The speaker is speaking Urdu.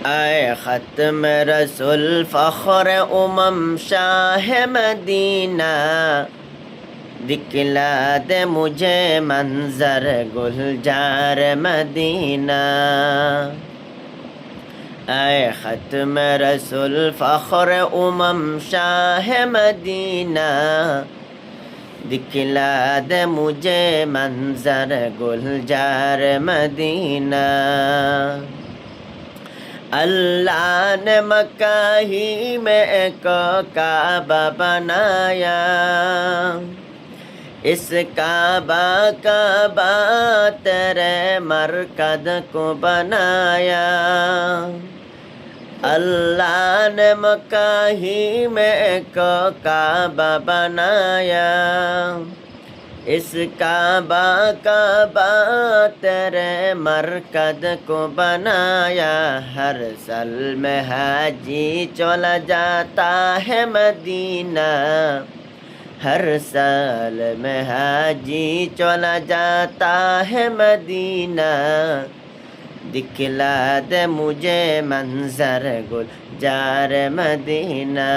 اے ختم رسول فخر شاہ مدینہ، دکھلا دے مجھے منظر گلزار مدینہ۔ اے ختم رسول فخر شاہ مدینہ، دکھلا دے مجھے منظر گلزار مدینہ۔ اللہ نے مکہ ہی میں ایک کعبہ بنایا، اس کعبہ تیرے مرکز کو بنایا۔ اللہ نے مکہ ہی میں ایک کعبہ بنایا، اس کعبہ تیرے مرکز کو بنایا۔ ہر سال میں حاجی چلا جاتا ہے مدینہ، ہر سال میں حاجی چلا جاتا ہے مدینہ۔ دکھلا دے مجھے منظر گلزار مدینہ۔